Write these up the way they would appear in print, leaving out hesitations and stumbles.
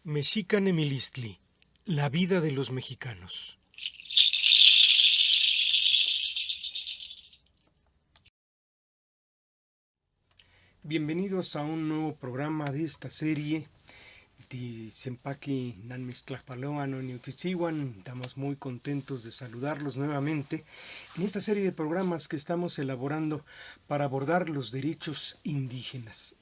Mexica Nemilistli, la vida de los mexicanos. Bienvenidos a un nuevo programa de esta serie. Estamos muy contentos de saludarlos nuevamente en esta serie de programas que estamos elaborando para abordar los derechos indígenas.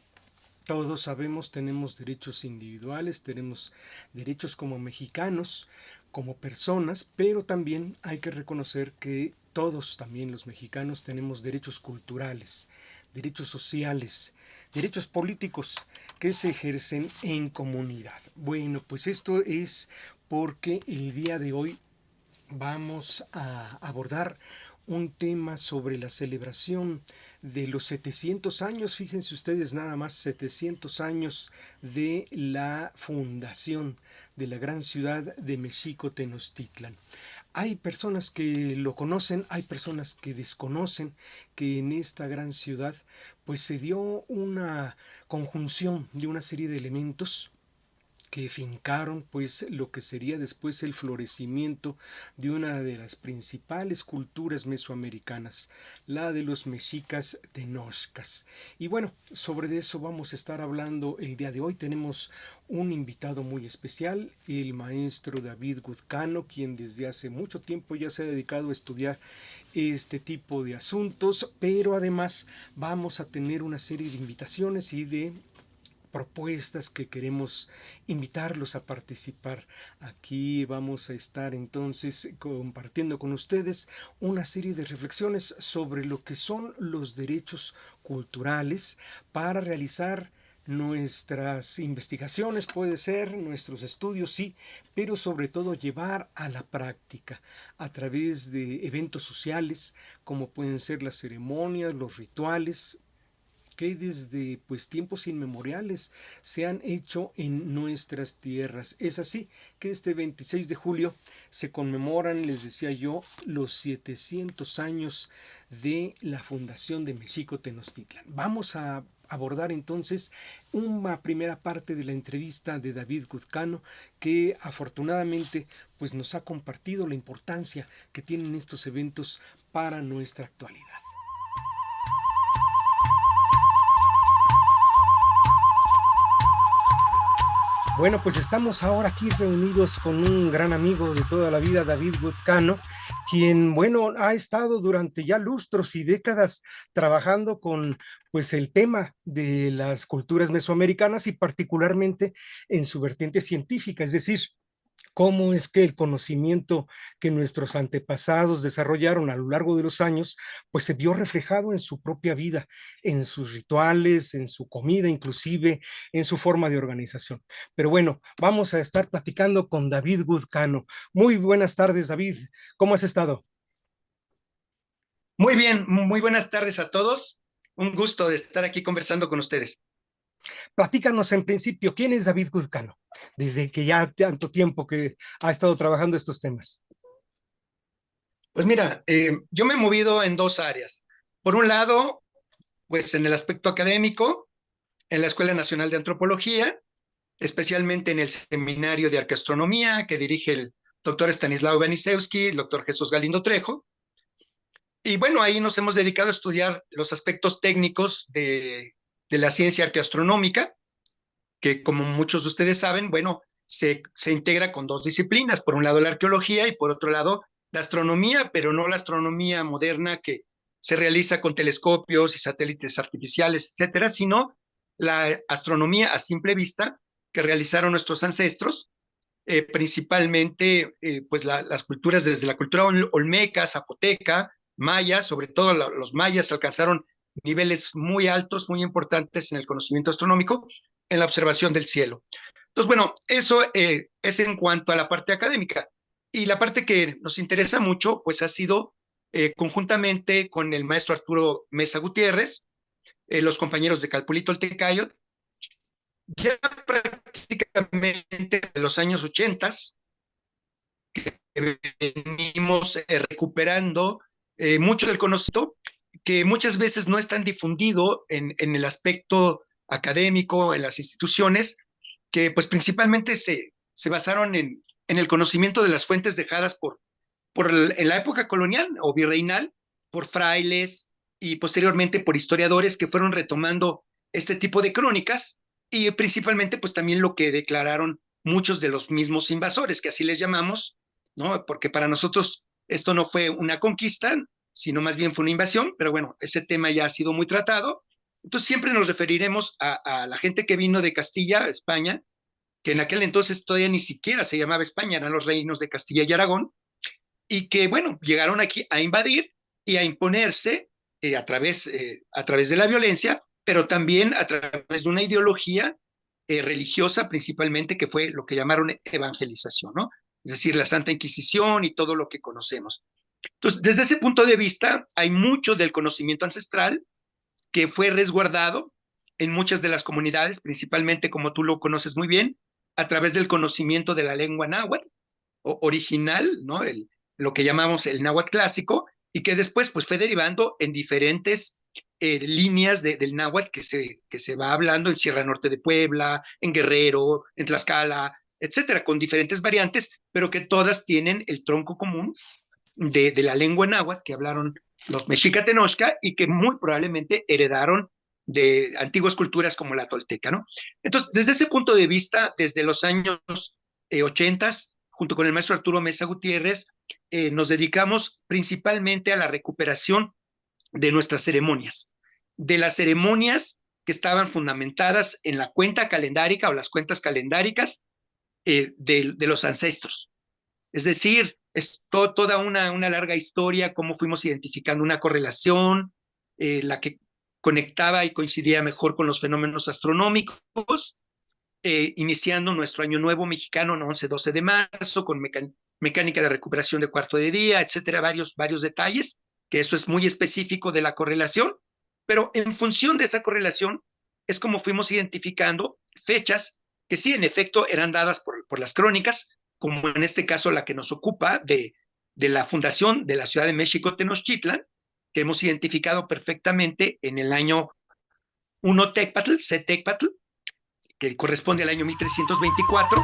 Todos sabemos, tenemos derechos individuales, tenemos derechos como mexicanos, como personas, pero también hay que reconocer que todos, también los mexicanos, tenemos derechos culturales, derechos sociales, derechos políticos que se ejercen en comunidad. Bueno, pues esto es porque el día de hoy vamos a abordar un tema sobre la celebración de los 700 años, fíjense ustedes nada más, 700 años de la fundación de la gran ciudad de México Tenochtitlan. Hay personas que lo conocen, hay personas que desconocen que en esta gran ciudad pues se dio una conjunción de una serie de elementos que fincaron pues lo que sería después el florecimiento de una de las principales culturas mesoamericanas, la de los mexicas tenochcas. Y bueno, sobre eso vamos a estar hablando el día de hoy. Tenemos un invitado muy especial, el maestro David Guzcano, quien desde hace mucho tiempo ya se ha dedicado a estudiar este tipo de asuntos, pero además vamos a tener una serie de invitaciones y de propuestas que queremos invitarlos a participar. Aquí vamos a estar entonces compartiendo con ustedes una serie de reflexiones sobre lo que son los derechos culturales para realizar nuestras investigaciones, puede ser, nuestros estudios, sí, pero sobre todo llevar a la práctica a través de eventos sociales, como pueden ser las ceremonias, los rituales, que desde pues tiempos inmemoriales se han hecho en nuestras tierras. Es así que este 26 de julio se conmemoran, les decía yo, los 700 años de la fundación de México Tenochtitlan. Vamos a abordar entonces una primera parte de la entrevista de David Guzcano, que afortunadamente pues nos ha compartido la importancia que tienen estos eventos para nuestra actualidad. Bueno, pues estamos ahora aquí reunidos con un gran amigo de toda la vida, David Guzcano, quien, bueno, ha estado durante ya lustros y décadas trabajando con, pues, el tema de las culturas mesoamericanas y particularmente en su vertiente científica, es decir, cómo es que el conocimiento que nuestros antepasados desarrollaron a lo largo de los años, pues se vio reflejado en su propia vida, en sus rituales, en su comida, inclusive en su forma de organización. Pero bueno, vamos a estar platicando con David Guzcano. Muy buenas tardes, David. ¿Cómo has estado? Muy bien, muy buenas tardes a todos. Un gusto de estar aquí conversando con ustedes. Platícanos en principio, ¿quién es David Guzcano? Desde que ya tanto tiempo que ha estado trabajando estos temas. Pues mira, yo me he movido en dos áreas. Por un lado, pues en el aspecto académico, en la Escuela Nacional de Antropología, especialmente en el Seminario de Arqueastronomía que dirige el doctor Stanislao Benisewski, el doctor Jesús Galindo Trejo. Y bueno, ahí nos hemos dedicado a estudiar los aspectos técnicos de la ciencia arqueastronómica, que como muchos de ustedes saben, bueno, se integra con dos disciplinas, por un lado la arqueología y por otro lado la astronomía, pero no la astronomía moderna que se realiza con telescopios y satélites artificiales, etcétera, sino la astronomía a simple vista que realizaron nuestros ancestros, principalmente pues las culturas desde la cultura olmeca, zapoteca, maya, sobre todo los mayas alcanzaron niveles muy altos, muy importantes en el conocimiento astronómico, en la observación del cielo. Entonces, bueno, eso es en cuanto a la parte académica. Y la parte que nos interesa mucho, pues ha sido conjuntamente con el maestro Arturo Mesa Gutiérrez, los compañeros de Calpulito el Tecayo, ya prácticamente de los años 80, venimos recuperando mucho del conocimiento que muchas veces no es tan difundido en el aspecto académico, en las instituciones, que pues principalmente se basaron en el conocimiento de las fuentes dejadas en la época colonial o virreinal, por frailes y posteriormente por historiadores que fueron retomando este tipo de crónicas y principalmente pues también lo que declararon muchos de los mismos invasores, que así les llamamos, ¿no? Porque para nosotros esto no fue una conquista, sino más bien fue una invasión, pero bueno, ese tema ya ha sido muy tratado. Entonces siempre nos referiremos a la gente que vino de Castilla, España, que en aquel entonces todavía ni siquiera se llamaba España, eran los reinos de Castilla y Aragón, y que, bueno, llegaron aquí a invadir y a imponerse a través de la violencia, pero también a través de una ideología religiosa principalmente, que fue lo que llamaron evangelización, ¿no? Es decir, la Santa Inquisición y todo lo que conocemos. Entonces, desde ese punto de vista, hay mucho del conocimiento ancestral que fue resguardado en muchas de las comunidades, principalmente, como tú lo conoces muy bien, a través del conocimiento de la lengua náhuatl original, ¿no? Lo que llamamos el náhuatl clásico, y que después pues, fue derivando en diferentes líneas del náhuatl que se va hablando en Sierra Norte de Puebla, en Guerrero, en Tlaxcala, etcétera, con diferentes variantes, pero que todas tienen el tronco común de la lengua náhuatl que hablaron los mexica tenochca y que muy probablemente heredaron de antiguas culturas como la tolteca, ¿no? Entonces, desde ese punto de vista, desde los años 80, junto con el maestro Arturo Mesa Gutiérrez, nos dedicamos principalmente a la recuperación de nuestras ceremonias, de las ceremonias que estaban fundamentadas en la cuenta calendárica o las cuentas calendáricas de los ancestros. Es decir, es toda una larga historia, cómo fuimos identificando una correlación, la que conectaba y coincidía mejor con los fenómenos astronómicos, iniciando nuestro año nuevo mexicano, ¿no? 11-12 de marzo, con mecánica de recuperación de cuarto de día, etcétera, varios detalles, que eso es muy específico de la correlación, pero en función de esa correlación es como fuimos identificando fechas que sí, en efecto, eran dadas por las crónicas, como en este caso la que nos ocupa de la fundación de la Ciudad de México Tenochtitlan, que hemos identificado perfectamente en el año 1 Tecpatl, C Tecpatl, que corresponde al año 1324.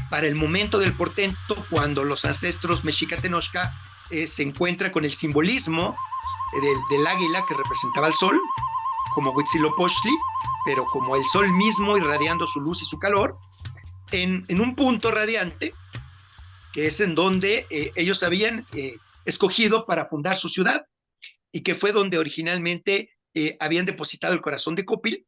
Para el momento del portento, cuando los ancestros mexica tenochca se encuentran con el simbolismo del águila que representaba al sol, como Huitzilopochtli, pero como el sol mismo irradiando su luz y su calor, en un punto radiante, que es en donde ellos habían escogido para fundar su ciudad, y que fue donde originalmente habían depositado el corazón de Copil,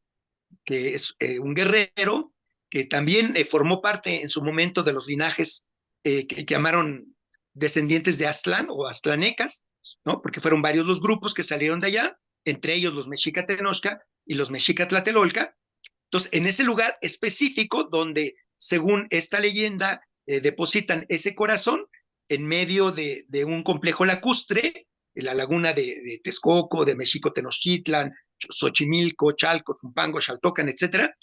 que es un guerrero que también formó parte en su momento de los linajes que llamaron descendientes de Aztlán o aztlanecas, ¿no? Porque fueron varios los grupos que salieron de allá, entre ellos los mexica tenochca y los mexica tlatelolca. Entonces, en ese lugar específico donde, según esta leyenda, depositan ese corazón en medio de un complejo lacustre, en la laguna de Texcoco, de Mexico Tenochtitlan, Xochimilco, Chalco, Zumpango, Xaltocan, etcétera.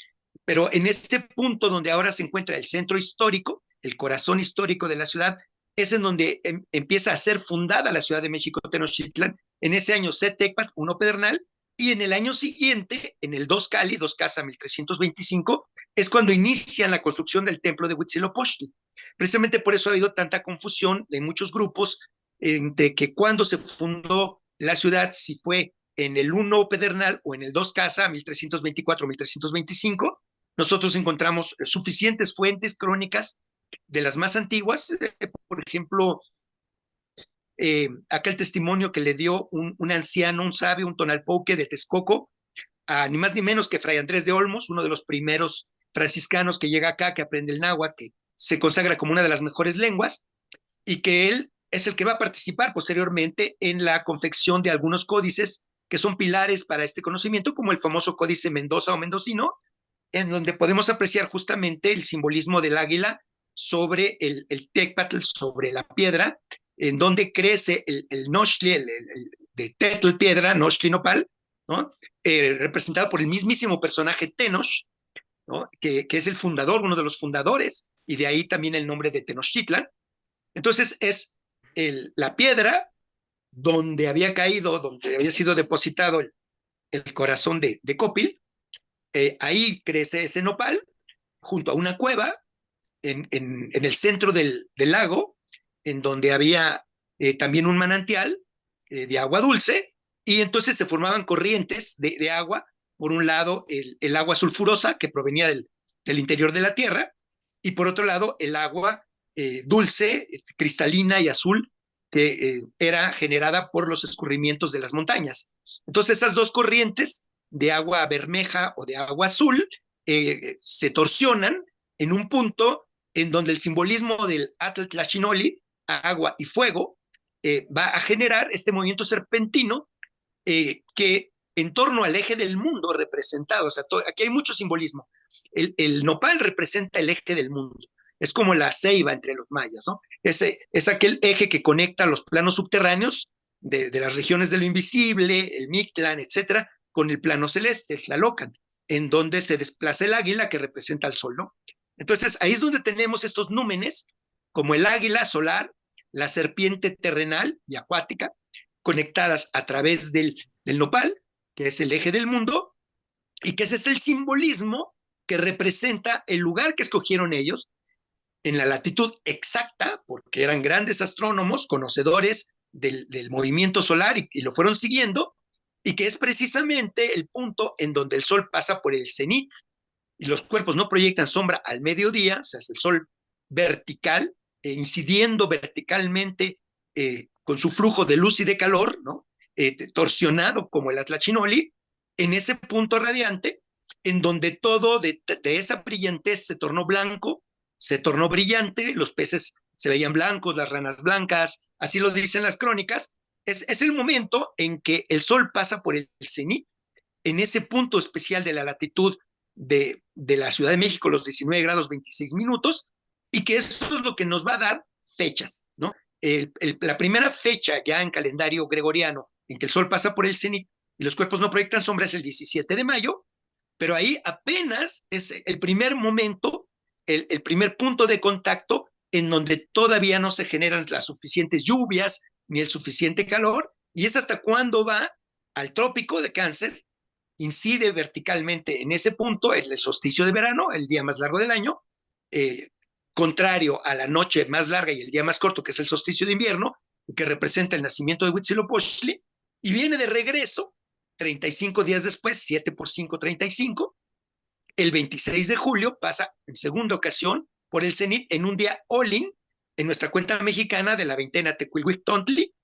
Pero en ese punto donde ahora se encuentra el centro histórico, el corazón histórico de la ciudad, es en donde empieza a ser fundada la Ciudad de México Tenochtitlan, en ese año Tecpat, 1 Pedernal, y en el año siguiente, en el 2 Cali, 2 Casa 1325, es cuando inician la construcción del templo de Huitzilopochtli. Precisamente por eso ha habido tanta confusión en muchos grupos entre que cuando se fundó la ciudad, si fue en el 1 Pedernal o en el 2 Casa, 1324-1325, nosotros encontramos suficientes fuentes crónicas de las más antiguas, por ejemplo, aquel testimonio que le dio un anciano, un sabio, un tonalpouque de Texcoco, a ni más ni menos que Fray Andrés de Olmos, uno de los primeros franciscanos que llega acá, que aprende el náhuatl, que se consagra como una de las mejores lenguas, y que él es el que va a participar posteriormente en la confección de algunos códices que son pilares para este conocimiento, como el famoso Códice Mendoza o Mendocino, en donde podemos apreciar justamente el simbolismo del águila sobre el tecpatl, sobre la piedra, en donde crece el nochtli, de tetl piedra, nochtli nopal, ¿no? Representado por el mismísimo personaje Tenoch, ¿no? Que es el fundador, uno de los fundadores, y de ahí también el nombre de Tenochtitlan. Entonces es la piedra donde había caído, donde había sido depositado el corazón de Copil. Ahí crece ese nopal junto a una cueva en el centro del lago, en donde había también un manantial de agua dulce, y entonces se formaban corrientes de agua. Por un lado, el agua sulfurosa que provenía del interior de la tierra, y por otro lado, el agua dulce, cristalina y azul, que era generada por los escurrimientos de las montañas. Entonces, esas dos corrientes de agua bermeja o de agua azul se torsionan en un punto en donde el simbolismo del Atl Tlachinoli, agua y fuego, va a generar este movimiento serpentino que en torno al eje del mundo representado, o sea, aquí hay mucho simbolismo. El nopal representa el eje del mundo, es como la ceiba entre los mayas, ¿no? Es aquel eje que conecta los planos subterráneos de las regiones de lo invisible, el Mictlán, etcétera, con el plano celeste, el Tlalocan, en donde se desplaza el águila que representa al sol, ¿no? Entonces, ahí es donde tenemos estos númenes, como el águila solar, la serpiente terrenal y acuática, conectadas a través del nopal, que es el eje del mundo, y que es el simbolismo que representa el lugar que escogieron ellos en la latitud exacta, porque eran grandes astrónomos, conocedores del movimiento solar y lo fueron siguiendo, y que es precisamente el punto en donde el sol pasa por el cenit y los cuerpos no proyectan sombra al mediodía, o sea, es el sol vertical, incidiendo verticalmente con su flujo de luz y de calor, ¿no? Torsionado como el Atlachinoli, en ese punto radiante, en donde todo de esa brillantez se tornó blanco, se tornó brillante, los peces se veían blancos, las ranas blancas, así lo dicen las crónicas. Es el momento en que el sol pasa por el cenit, en ese punto especial de la latitud de la Ciudad de México, los 19 grados 26 minutos, y que eso es lo que nos va a dar fechas, ¿no? La primera fecha ya en calendario gregoriano en que el sol pasa por el cenit y los cuerpos no proyectan sombra es el 17 de mayo, pero ahí apenas es el primer momento, el primer punto de contacto en donde todavía no se generan las suficientes lluvias ni el suficiente calor, y es hasta cuando va al trópico de Cáncer, incide verticalmente en ese punto, el solsticio de verano, el día más largo del año, eh, contrario a la noche más larga y el día más corto, que es el solsticio de invierno, que representa el nacimiento de Huitzilopochtli, y viene de regreso 35 días después, 7 por 5, 35. El 26 de julio pasa en segunda ocasión por el cenit en un día Olin, en nuestra cuenta mexicana de la veintena Tecuilhuichtli,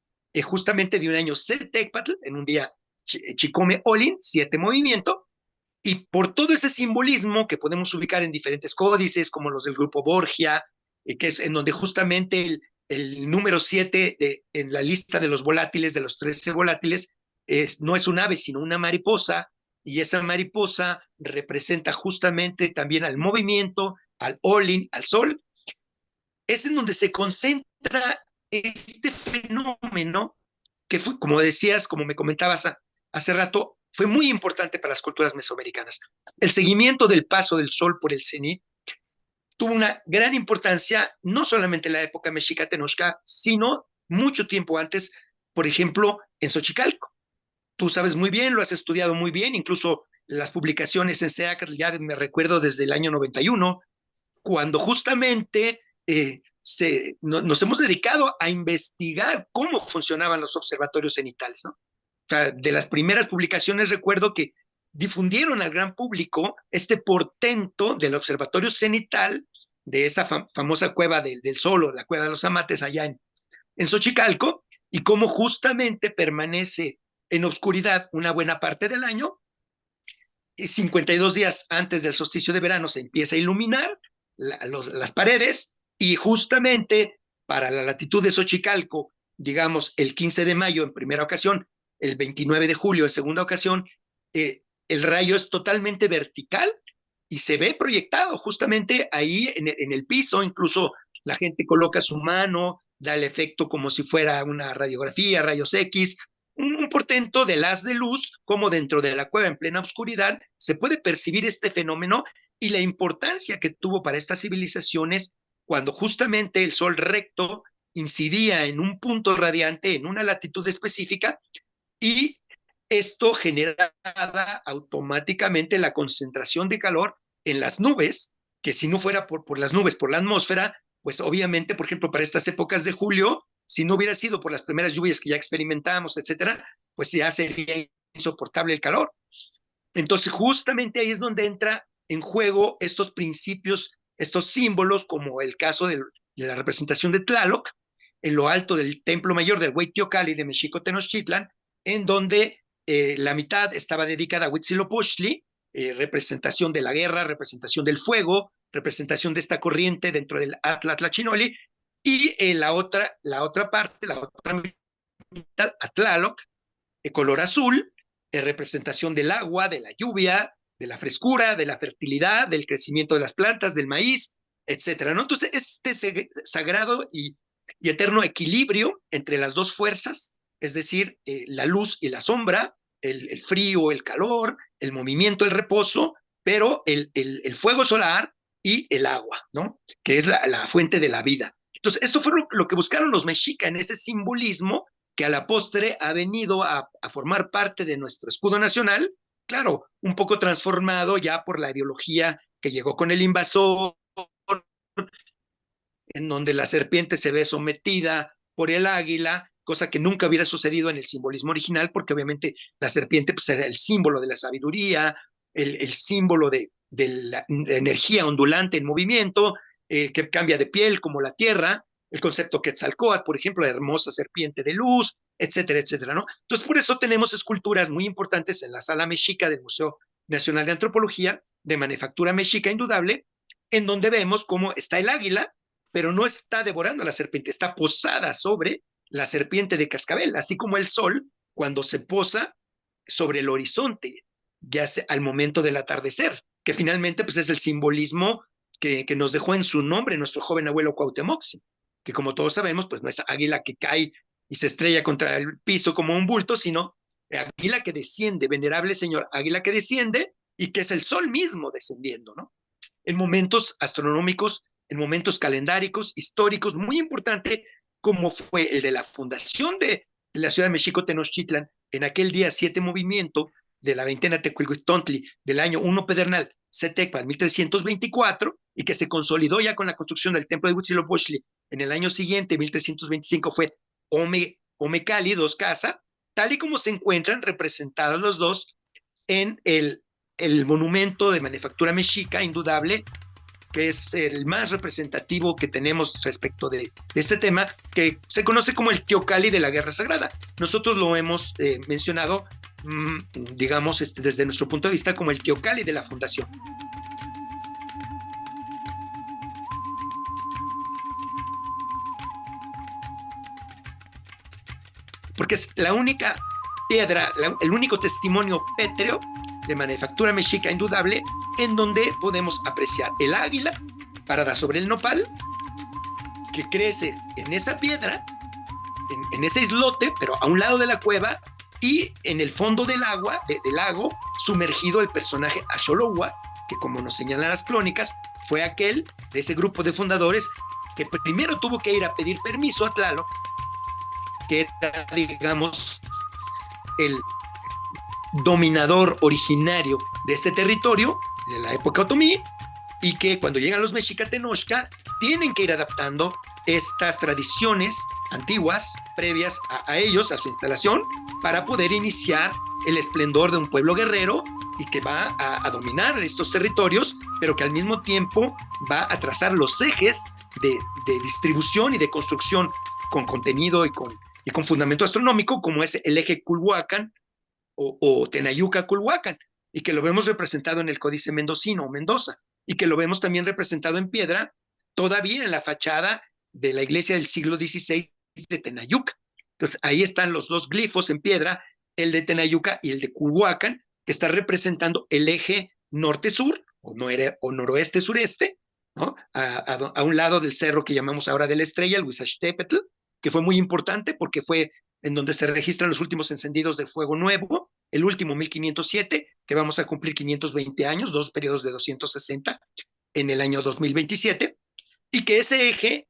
justamente de un año Setecpatl, en un día Chicome Olin, 7 movimiento, y por todo ese simbolismo que podemos ubicar en diferentes códices, como los del grupo Borgia, que es en donde justamente el número 7 en la lista de los volátiles, de los 13 volátiles, no es un ave, sino una mariposa, y esa mariposa representa justamente también al movimiento, al Olin, al sol. Es en donde se concentra este fenómeno que fue, como decías, como me comentabas hace rato, fue muy importante para las culturas mesoamericanas. El seguimiento del paso del sol por el cenit tuvo una gran importancia, no solamente en la época mexica Tenochca, sino mucho tiempo antes, por ejemplo, en Xochicalco. Tú sabes muy bien, lo has estudiado muy bien, incluso las publicaciones en SEACAT, ya me recuerdo desde el año 91, cuando justamente nos hemos dedicado a investigar cómo funcionaban los observatorios cenitales, ¿no? O sea, de las primeras publicaciones recuerdo que difundieron al gran público este portento del observatorio cenital de esa famosa cueva del Sol, o la cueva de los Amates allá en Xochicalco, y cómo justamente permanece en oscuridad una buena parte del año, y 52 días antes del solsticio de verano se empieza a iluminar las paredes, y justamente para la latitud de Xochicalco, digamos el 15 de mayo en primera ocasión, el 29 de julio en segunda ocasión, el rayo es totalmente vertical y se ve proyectado justamente ahí en el piso, incluso la gente coloca su mano, da el efecto como si fuera una radiografía, rayos X, un portento del haz de luz, como dentro de la cueva en plena oscuridad se puede percibir este fenómeno y la importancia que tuvo para estas civilizaciones cuando justamente el sol recto incidía en un punto radiante, en una latitud específica, y esto generaba automáticamente la concentración de calor en las nubes, que si no fuera por las nubes, por la atmósfera, pues obviamente, por ejemplo, para estas épocas de julio, si no hubiera sido por las primeras lluvias que ya experimentamos, etcétera, pues ya sería insoportable el calor. Entonces, justamente ahí es donde entra en juego estos principios, estos símbolos, como el caso de la representación de Tlaloc, en lo alto del templo mayor del Hueyteocalli de Mexico Tenochtitlan, en donde la mitad estaba dedicada a Huitzilopochtli, representación de la guerra, representación del fuego, representación de esta corriente dentro del Atla Tlachinoli, y la otra parte, la otra mitad, a Tlaloc, de color azul, representación del agua, de la lluvia, de la frescura, de la fertilidad, del crecimiento de las plantas, del maíz, etcétera, ¿no? Entonces, este sagrado y eterno equilibrio entre las dos fuerzas, es decir, la luz y la sombra, el frío, el calor, el movimiento, el reposo, pero el fuego solar y el agua, ¿no? Que es la fuente de la vida. Entonces, esto fue lo que buscaron los mexicas en ese simbolismo que a la postre ha venido a formar parte de nuestro escudo nacional, claro, un poco transformado ya por la ideología que llegó con el invasor, en donde la serpiente se ve sometida por el águila, cosa que nunca hubiera sucedido en el simbolismo original, porque obviamente la serpiente pues, era el símbolo de la sabiduría, el símbolo de la energía ondulante en movimiento, que cambia de piel como la tierra, el concepto Quetzalcóatl, por ejemplo, la hermosa serpiente de luz, etcétera, etcétera, ¿no? Entonces, por eso tenemos esculturas muy importantes en la Sala Mexica del Museo Nacional de Antropología, de manufactura mexica indudable, en donde vemos cómo está el águila, pero no está devorando a la serpiente, está posada sobre la serpiente de cascabel, así como el sol cuando se posa sobre el horizonte, ya sea al momento del atardecer, que finalmente pues, es el simbolismo que nos dejó en su nombre nuestro joven abuelo Cuauhtémoc, que como todos sabemos, pues no es águila que cae y se estrella contra el piso como un bulto, sino águila que desciende, venerable señor, águila que desciende y que es el sol mismo descendiendo, ¿no? En momentos astronómicos, en momentos calendáricos, históricos, muy importante, como fue el de la fundación de la ciudad de México Tenochtitlan, en aquel día 7 movimiento de la veintena Tecuihuitontli del año 1 Pedernal, Setecpa, 1324, y que se consolidó ya con la construcción del templo de Huitzilopochtli en el año siguiente, 1325, fue Omecali, dos casas, tal y como se encuentran representados los dos en el monumento de manufactura mexica, indudable, que es el más representativo que tenemos respecto de este tema, que se conoce como el Teocalli de la Guerra Sagrada. Nosotros lo hemos mencionado, digamos, desde nuestro punto de vista, como el Teocalli de la Fundación. Porque es la única piedra, el único testimonio pétreo de manufactura mexica indudable, en donde podemos apreciar el águila parada sobre el nopal, que crece en esa piedra, en ese islote, pero a un lado de la cueva, y en el fondo del agua, del lago, sumergido el personaje Axolowa, que como nos señalan las crónicas, fue aquel de ese grupo de fundadores que primero tuvo que ir a pedir permiso a Tlaloc, que era, digamos, el dominador originario de este territorio, de la época otomí, y que cuando llegan los Mexica-Tenochca tienen que ir adaptando estas tradiciones antiguas, previas a ellos, a su instalación, para poder iniciar el esplendor de un pueblo guerrero y que va a dominar estos territorios, pero que al mismo tiempo va a trazar los ejes de distribución y de construcción con contenido y con fundamento astronómico, como es el eje Culhuacan o Tenayuca-Culhuacan, y que lo vemos representado en el Códice Mendocino o Mendoza, y que lo vemos también representado en piedra, todavía en la fachada de la iglesia del siglo XVI de Tenayuca. Entonces, ahí están los dos glifos en piedra, el de Tenayuca y el de Culhuacan, que está representando el eje norte-sur, o noroeste-sureste, ¿no? A un lado del cerro que llamamos ahora de la Estrella, el Huizachtépetl, que fue muy importante porque fue en donde se registran los últimos encendidos de fuego nuevo, el último 1507, que vamos a cumplir 520 años, dos periodos de 260 en el año 2027, y que ese eje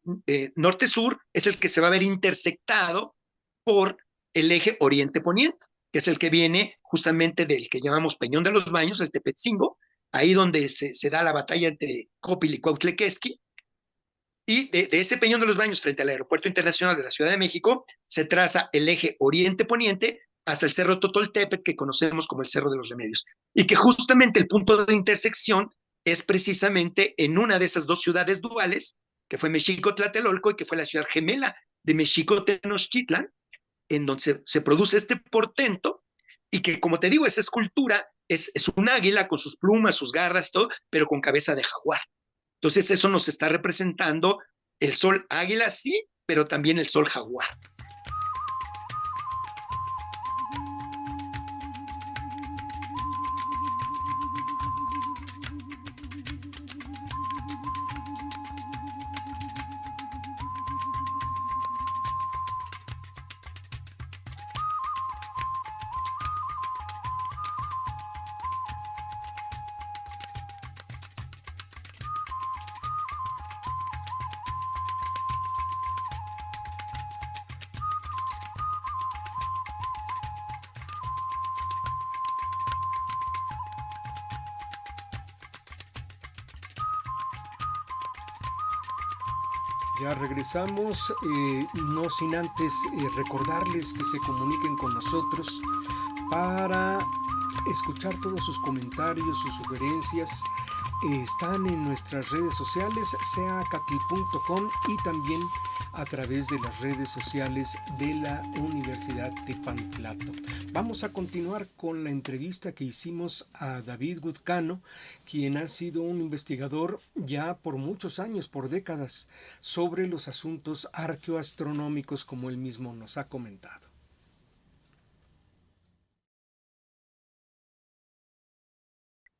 norte-sur es el que se va a ver intersectado por el eje oriente-poniente, que es el que viene justamente del que llamamos Peñón de los Baños, el Tepetzingo, ahí donde se da la batalla entre Copil y Cuautlequesqui, y de ese Peñón de los Baños frente al Aeropuerto Internacional de la Ciudad de México se traza el eje oriente-poniente hasta el Cerro Totoltepec, que conocemos como el Cerro de los Remedios, y que justamente el punto de intersección es precisamente en una de esas dos ciudades duales, que fue Mexico-Tlatelolco y que fue la ciudad gemela de Mexico-Tenochtitlan, en donde se produce este portento, y que, como te digo, esa escultura es un águila con sus plumas, sus garras, todo, pero con cabeza de jaguar. Entonces eso nos está representando el sol águila, sí, pero también el sol jaguar. Ya regresamos, no sin antes recordarles que se comuniquen con nosotros para escuchar todos sus comentarios, sus sugerencias. Están en nuestras redes sociales, seacatil.com, y también a través de las redes sociales de la Universidad de Pantlato. Vamos a continuar con la entrevista que hicimos a David Gutcano, quien ha sido un investigador ya por muchos años, por décadas, sobre los asuntos arqueoastronómicos, como él mismo nos ha comentado.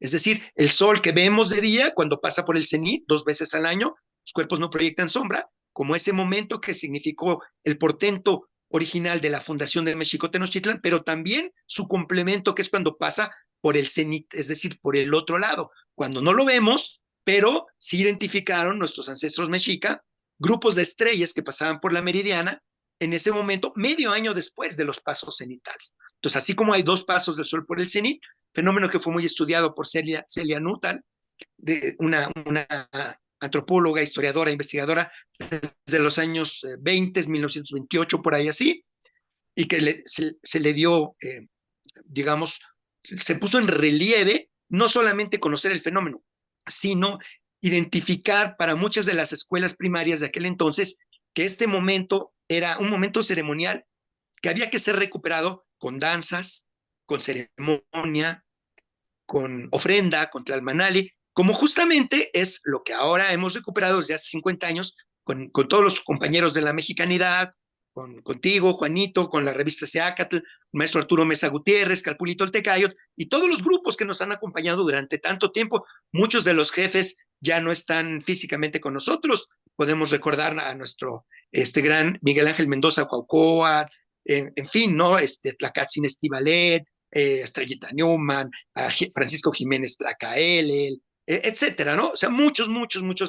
Es decir, el sol que vemos de día cuando pasa por el cenit 2 veces al año, los cuerpos no proyectan sombra, como ese momento que significó el portento original de la fundación de Mexico-Tenochtitlan, pero también su complemento, que es cuando pasa por el cenit, es decir, por el otro lado, cuando no lo vemos, pero sí identificaron nuestros ancestros mexica grupos de estrellas que pasaban por la meridiana en ese momento, medio año después de los pasos cenitales. Entonces, así como hay 2 pasos del sol por el cenit, fenómeno que fue muy estudiado por Celia Nuttall, una antropóloga, historiadora, investigadora desde los años 20, 1928, por ahí así, y que se le dio, digamos, se puso en relieve no solamente conocer el fenómeno, sino identificar para muchas de las escuelas primarias de aquel entonces que este momento era un momento ceremonial que había que ser recuperado con danzas, con ceremonia, con ofrenda, con tlalmanali, como justamente es lo que ahora hemos recuperado desde hace 50 años con todos los compañeros de la mexicanidad, contigo, Juanito, con la revista Seacatl, maestro Arturo Mesa Gutiérrez, Calpulito Tecayot, y todos los grupos que nos han acompañado durante tanto tiempo. Muchos de los jefes ya no están físicamente con nosotros. Podemos recordar a nuestro gran Miguel Ángel Mendoza Cuaucoa, en fin, ¿no? Tlacatzin Estivalet, Estrellita Newman, a Francisco Jiménez Tlacaelel, etcétera, ¿no? O sea, muchos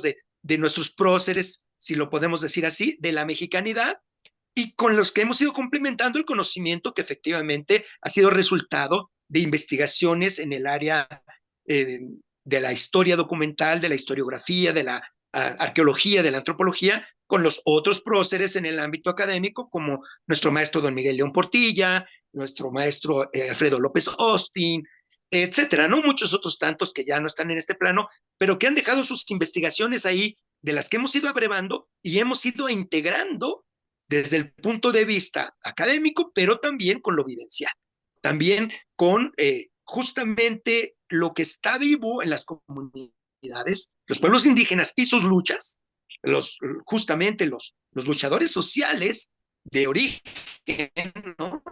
de nuestros próceres, si lo podemos decir así, de la mexicanidad, y con los que hemos ido complementando el conocimiento que efectivamente ha sido resultado de investigaciones en el área eh, de la historia documental, de la historiografía, de la arqueología, de la antropología, con los otros próceres en el ámbito académico, como nuestro maestro don Miguel León Portilla, nuestro maestro Alfredo López Austin, etcétera, ¿no? Muchos otros tantos que ya no están en este plano, pero que han dejado sus investigaciones ahí, de las que hemos ido abrevando y hemos ido integrando desde el punto de vista académico, pero también con lo vivencial, también con justamente lo que está vivo en las comunidades, los pueblos indígenas y sus luchas, justamente los luchadores sociales de origen, ¿no?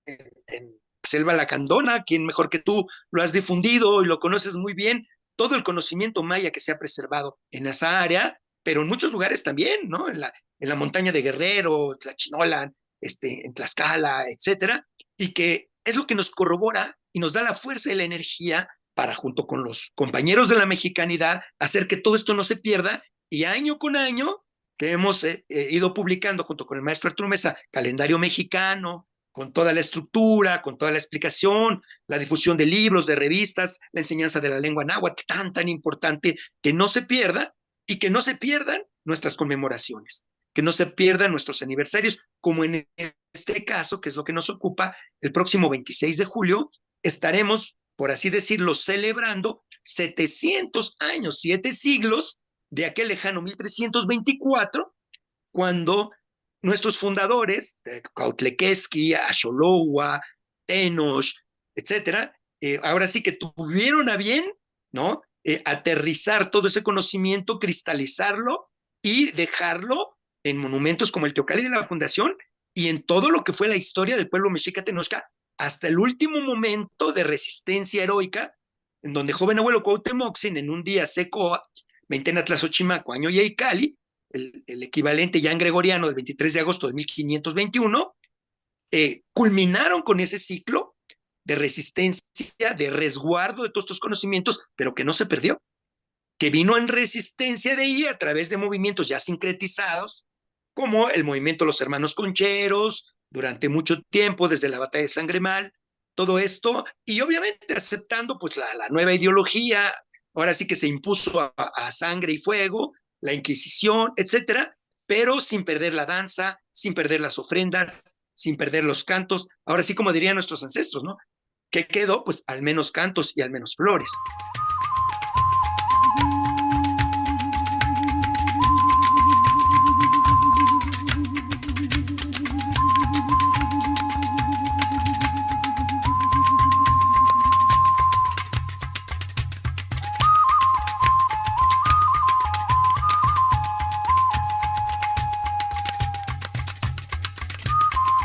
En Selva Lacandona, quien mejor que tú lo has difundido y lo conoces muy bien, todo el conocimiento maya que se ha preservado en esa área, pero en muchos lugares también, ¿no? En la montaña de Guerrero, Tlachinolan, en Tlaxcala, etcétera, y que es lo que nos corrobora y nos da la fuerza y la energía para, junto con los compañeros de la mexicanidad, hacer que todo esto no se pierda y año con año que hemos ido publicando junto con el maestro Arturo Mesa, calendario mexicano, con toda la estructura, con toda la explicación, la difusión de libros, de revistas, la enseñanza de la lengua náhuatl, tan importante, que no se pierda y que no se pierdan nuestras conmemoraciones, que no se pierdan nuestros aniversarios, como en este caso, que es lo que nos ocupa, el próximo 26 de julio, estaremos, por así decirlo, celebrando 700 años, 7 siglos de aquel lejano 1324, cuando nuestros fundadores, Cuautlequesqui, Axolowa, Tenoch, etcétera, ahora sí que tuvieron a bien, ¿no? Aterrizar todo ese conocimiento, cristalizarlo y dejarlo en monumentos como el Teocalli de la Fundación y en todo lo que fue la historia del pueblo mexica Tenochca, hasta el último momento de resistencia heroica, en donde joven abuelo Cuauhtémoc, en un día seco, Veintena Tlazochimaco, año Yeicali, el equivalente ya en gregoriano del 23 de agosto de 1521, culminaron con ese ciclo de resistencia, de resguardo de todos estos conocimientos, pero que no se perdió, que vino en resistencia de ahí a través de movimientos ya sincretizados, como el movimiento de los hermanos concheros, durante mucho tiempo, desde la batalla de Sangremal, todo esto, y obviamente aceptando pues la nueva ideología, ahora sí que se impuso a sangre y fuego, la Inquisición, etcétera, pero sin perder la danza, sin perder las ofrendas, sin perder los cantos, ahora sí como dirían nuestros ancestros, ¿no? ¿Qué quedó? Pues al menos cantos y al menos flores.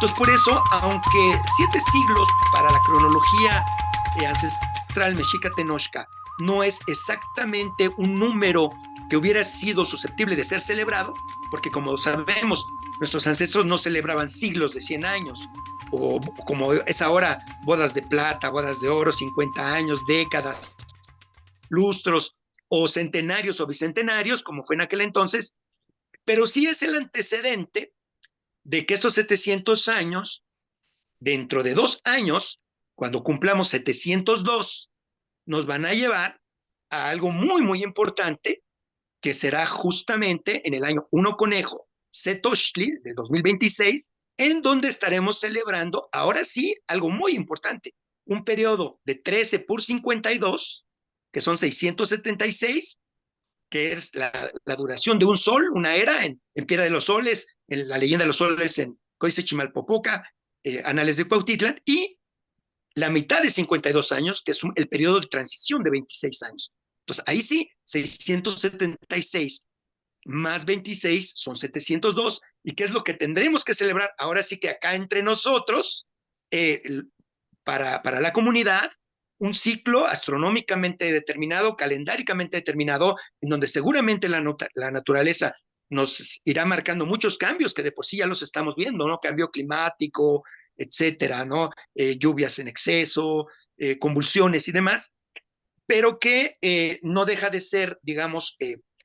Entonces, por eso, aunque 7 siglos para la cronología ancestral mexica Tenochca no es exactamente un número que hubiera sido susceptible de ser celebrado, porque como sabemos, nuestros ancestros no celebraban siglos de 100 años, o como es ahora, bodas de plata, bodas de oro, 50 años, décadas, lustros, o centenarios o bicentenarios, como fue en aquel entonces, pero sí es el antecedente de que estos 700 años, dentro de 2 años, cuando cumplamos 702, nos van a llevar a algo muy importante, que será justamente en el año 1 Conejo, Setochtli, de 2026, en donde estaremos celebrando, ahora sí, algo muy importante, un periodo de 13 por 52, que son 676, que es la duración de un sol, una era en Piedra de los Soles, en la leyenda de los soles en Códice Chimalpopoca, Anales de Cuautitlán, y la mitad de 52 años, que es el periodo de transición de 26 años. Entonces, ahí sí, 676 más 26 son 702, ¿y qué es lo que tendremos que celebrar? Ahora sí que acá entre nosotros, para la comunidad, un ciclo astronómicamente determinado, calendáricamente determinado, en donde seguramente la naturaleza nos irá marcando muchos cambios que de por sí ya los estamos viendo, ¿no? Cambio climático, etcétera, ¿no? Lluvias en exceso, convulsiones y demás, pero que no deja de ser, digamos,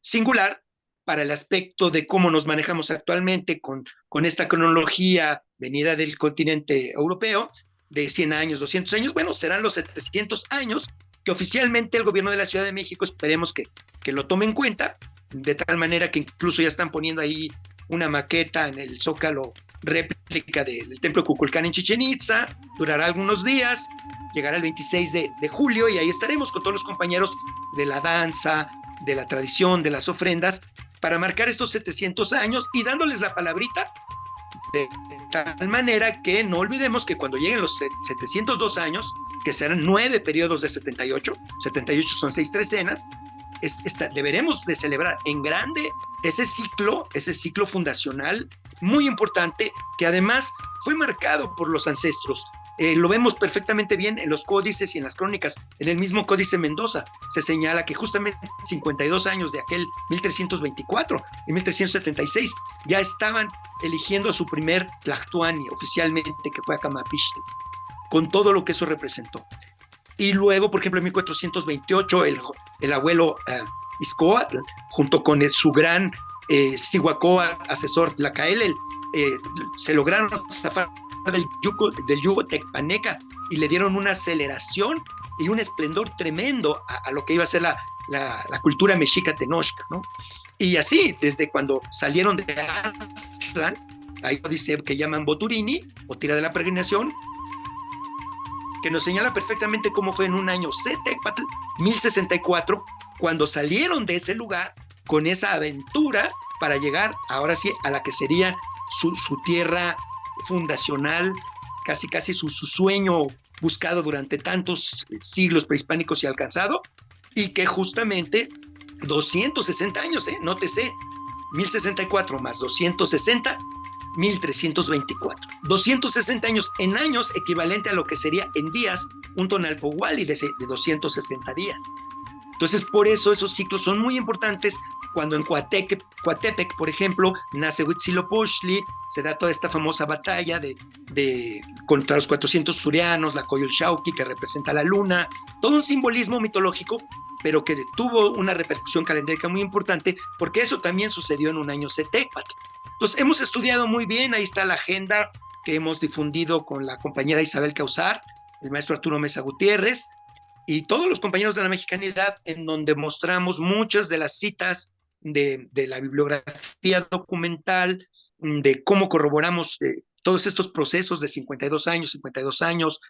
singular para el aspecto de cómo nos manejamos actualmente con esta cronología venida del continente europeo, de 100 años, 200 años, bueno, serán los 700 años que oficialmente el gobierno de la Ciudad de México esperemos que lo tome en cuenta, de tal manera que incluso ya están poniendo ahí una maqueta en el Zócalo, réplica del templo de Kukulcán en Chichén Itzá, durará algunos días, llegará el 26 de julio y ahí estaremos con todos los compañeros de la danza, de la tradición, de las ofrendas, para marcar estos 700 años y dándoles la palabrita de tal manera que no olvidemos que cuando lleguen los 702 años, que serán 9 periodos de 78 son 6 trecenas, deberemos de celebrar en grande ese ciclo fundacional muy importante que además fue marcado por los ancestros. Lo vemos perfectamente bien en los códices y en las crónicas. En el mismo Códice Mendoza se señala que justamente 52 años de aquel 1324 y 1376 ya estaban eligiendo a su primer Tlactuani oficialmente, que fue Acamapixtli, con todo lo que eso representó. Y luego, por ejemplo, en 1428, el abuelo Izcoatl, junto con su gran Cihuacóatl, asesor Tlacaelel, se lograron zafar del yugo tecpaneca y le dieron una aceleración y un esplendor tremendo a lo que iba a ser la cultura mexica tenochca, ¿no? Y así, desde cuando salieron de Aztlán, ahí dice que llaman Boturini, o tira de la peregrinación, que nos señala perfectamente cómo fue en un año Cetecpatl, 1064, cuando salieron de ese lugar con esa aventura para llegar, ahora sí, a la que sería su tierra fundacional, casi casi su sueño buscado durante tantos siglos prehispánicos y alcanzado, y que justamente 260 años, nótese, 1064 más 260, 1324. 260 años en años, equivalente a lo que sería en días un Tonalpohualli de 260 días. Entonces, por eso esos ciclos son muy importantes. Cuando en Coatepec, por ejemplo, nace Huitzilopochtli, se da toda esta famosa batalla contra los 400 surianos, la Coyolxauhqui, que representa la luna, todo un simbolismo mitológico, pero que tuvo una repercusión calendárica muy importante, porque eso también sucedió en un año Cetecpatl. Entonces, hemos estudiado muy bien, ahí está la agenda que hemos difundido con la compañera Isabel Causar, el maestro Arturo Mesa Gutiérrez, y todos los compañeros de la mexicanidad, en donde mostramos muchas de las citas de la bibliografía documental, de cómo corroboramos todos estos procesos de 52 años,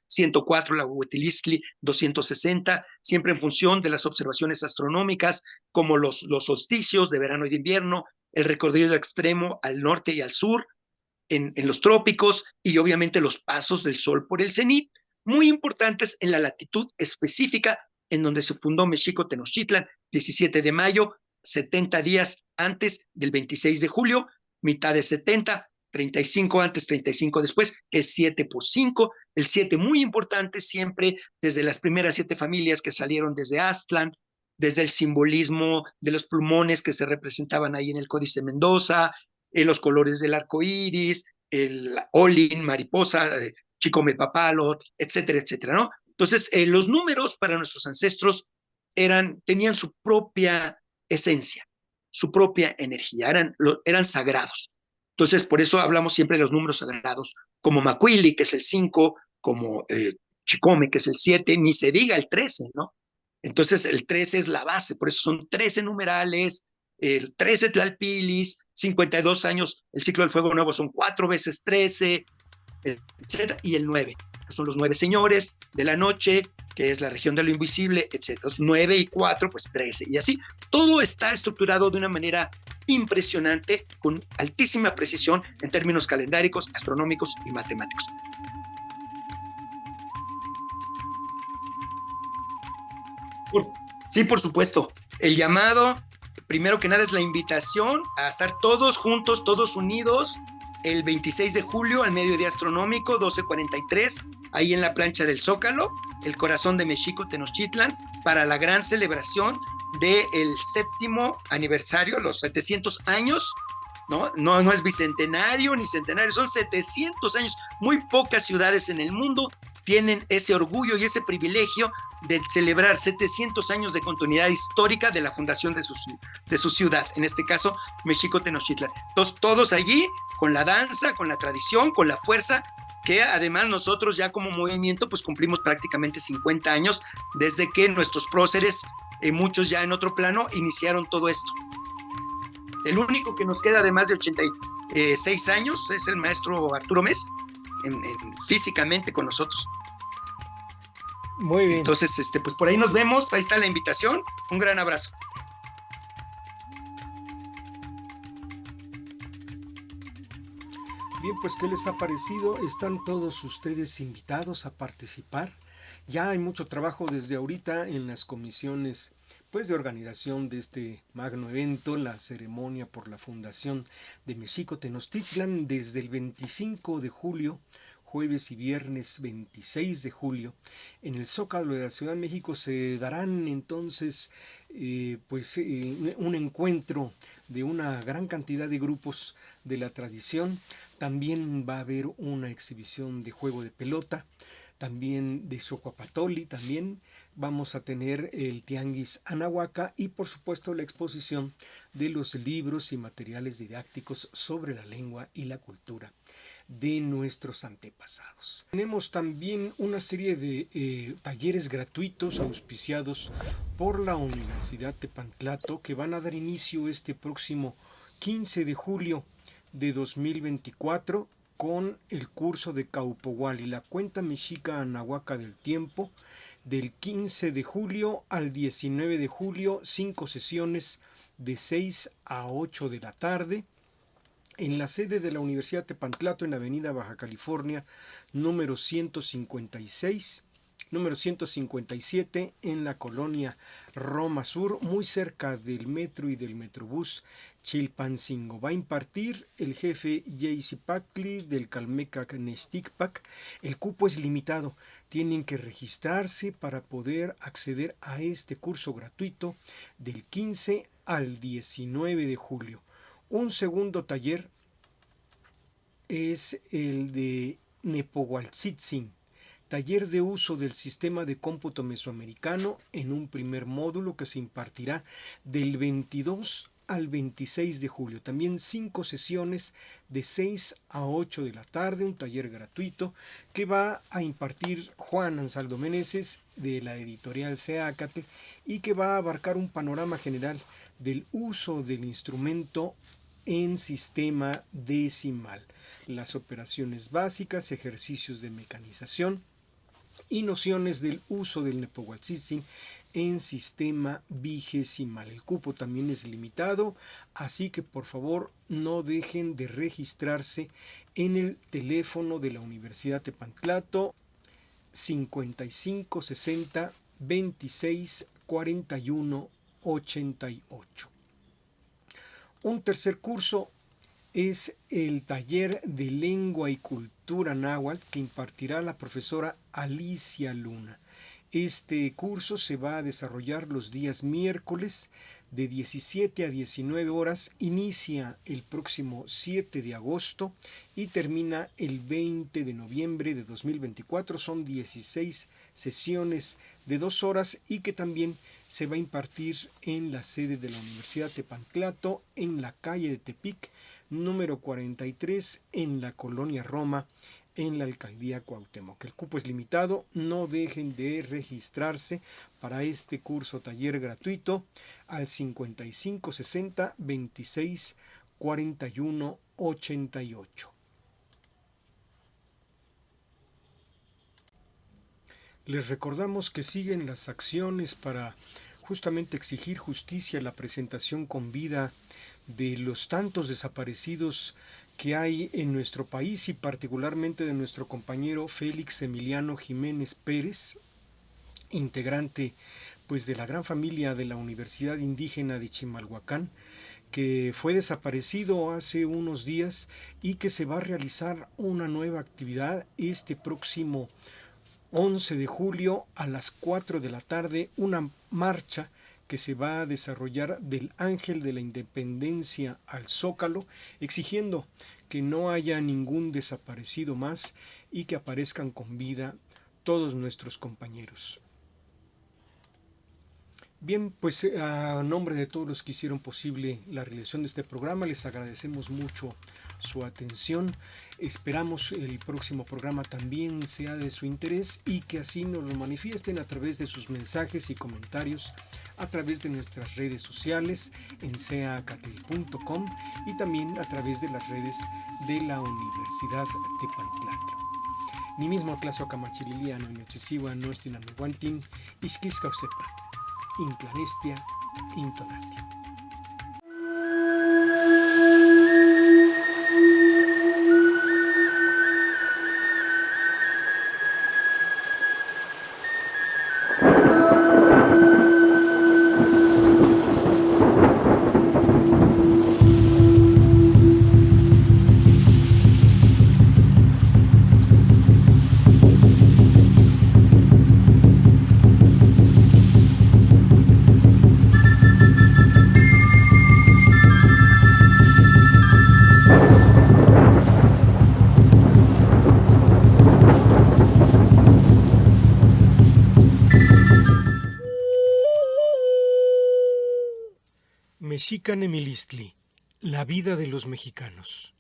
104 la Huitzilopochtli, 260, siempre en función de las observaciones astronómicas, como los solsticios de verano y de invierno, el recorrido extremo al norte y al sur, en los trópicos, y obviamente los pasos del sol por el cenit, muy importantes en la latitud específica en donde se fundó Mexico Tenochtitlan, 17 de mayo, 70 días antes del 26 de julio, mitad de 70, 35 antes, 35 después, es 7 por 5, el 7 muy importante siempre desde las primeras 7 familias que salieron desde Aztlán, desde el simbolismo de los plumones que se representaban ahí en el Códice Mendoza, los colores del arco iris, el olin, mariposa, chicome papalot, etcétera, etcétera, ¿no? Entonces, los números para nuestros ancestros tenían su propia esencia, su propia energía, eran sagrados. Entonces, por eso hablamos siempre de los números sagrados, como Macuili, que es el 5, como Chicome, que es el 7, ni se diga el 13, ¿no? Entonces, el 13 es la base, por eso son 13 numerales, el 13 Tlalpilis, 52 años, el ciclo del fuego nuevo son 4 veces 13, etcétera, y el 9, que son los 9 señores de la noche, que es la región de lo invisible, etcétera. 9 y 4, pues 13, y así. Todo está estructurado de una manera impresionante, con altísima precisión en términos calendáricos, astronómicos y matemáticos. Sí, por supuesto. El llamado, primero que nada, es la invitación a estar todos juntos, todos unidos, el 26 de julio al mediodía astronómico, 12:43, ahí en la plancha del Zócalo, el corazón de Mexico Tenochtitlan, para la gran celebración del 7º aniversario, los 700 años, ¿no? No es bicentenario ni centenario, son 700 años. Muy pocas ciudades en el mundo tienen ese orgullo y ese privilegio de celebrar 700 años de continuidad histórica de la fundación de su ciudad, en este caso, Mexico Tenochtitlan. Entonces, todos allí, con la danza, con la tradición, con la fuerza, que además nosotros ya como movimiento, pues cumplimos prácticamente 50 años desde que nuestros próceres, muchos ya en otro plano, iniciaron todo esto. El único que nos queda de más de 86 años es el maestro Arturo Mes, físicamente con nosotros. Muy bien. Entonces, pues por ahí nos vemos, ahí está la invitación, un gran abrazo. Bien, pues ¿qué les ha parecido? Están todos ustedes invitados a participar. Ya hay mucho trabajo desde ahorita en las comisiones pues de organización de este magno evento, la ceremonia por la fundación de Mexico Tenochtitlan, desde el 25 de julio, jueves y viernes 26 de julio, en el Zócalo de la Ciudad de México se darán entonces un encuentro de una gran cantidad de grupos de la tradición. También va a haber una exhibición de juego de pelota, también de Xocuapatoli, también vamos a tener el Tianguis Anahuaca y por supuesto la exposición de los libros y materiales didácticos sobre la lengua y la cultura de nuestros antepasados. Tenemos también una serie de talleres gratuitos auspiciados por la Universidad Tepantlato que van a dar inicio este próximo 15 de julio de 2024 con el curso de Caupohuali, la cuenta mexica Anahuaca del tiempo, del 15 de julio al 19 de julio, 5 sesiones de 6 a 8 de la tarde, en la sede de la Universidad Tepantlato en Avenida Baja California, número 157, en la colonia Roma Sur, muy cerca del metro y del metrobús Chilpancingo. Va a impartir el jefe J.C. Packley del Calmecac Nesticpac. El cupo es limitado. Tienen que registrarse para poder acceder a este curso gratuito del 15 al 19 de julio. Un segundo taller es el de Nepohualtzitzin, taller de uso del sistema de cómputo mesoamericano en un primer módulo que se impartirá del 22 al 26 de julio. También 5 sesiones de 6 a 8 de la tarde, un taller gratuito que va a impartir Juan Ansaldo Meneses de la editorial Seacatl y que va a abarcar un panorama general del uso del instrumento en sistema decimal, las operaciones básicas, ejercicios de mecanización y nociones del uso del Nepohualtzitzin en sistema vigesimal. El cupo también es limitado, así que por favor no dejen de registrarse en el teléfono de la Universidad Tepantlato 55 60 26 41 88. Un tercer curso es el taller de lengua y cultura náhuatl que impartirá la profesora Alicia Luna. Este curso se va a desarrollar los días miércoles de 17 a 19 horas, inicia el próximo 7 de agosto y termina el 20 de noviembre de 2024. Son 16 sesiones de 2 horas y que también se va a impartir en la sede de la Universidad Tepantlato, en la calle de Tepic, número 43, en la colonia Roma, en la alcaldía Cuauhtémoc. El cupo es limitado, no dejen de registrarse para este curso taller gratuito al 55 60 26 41 88. Les recordamos que siguen las acciones para justamente exigir justicia, la presentación con vida de los tantos desaparecidos que hay en nuestro país y particularmente de nuestro compañero Félix Emiliano Jiménez Pérez, integrante pues de la gran familia de la Universidad Indígena de Chimalhuacán, que fue desaparecido hace unos días y que se va a realizar una nueva actividad este próximo 11 de julio a las 4 de la tarde, una marcha que se va a desarrollar del Ángel de la Independencia al Zócalo, exigiendo que no haya ningún desaparecido más y que aparezcan con vida todos nuestros compañeros. Bien, pues a nombre de todos los que hicieron posible la realización de este programa, les agradecemos mucho su atención. Esperamos el próximo programa también sea de su interés y que así nos lo manifiesten a través de sus mensajes y comentarios, a través de nuestras redes sociales en seacatl.com y también a través de las redes de la Universidad Tepantlato. Ni mismo claso camachililiano y nochisiwa no estinamihuantin, isquiscausepa, inclanestia, intonatio. Mexican Emilistli, la vida de los mexicanos.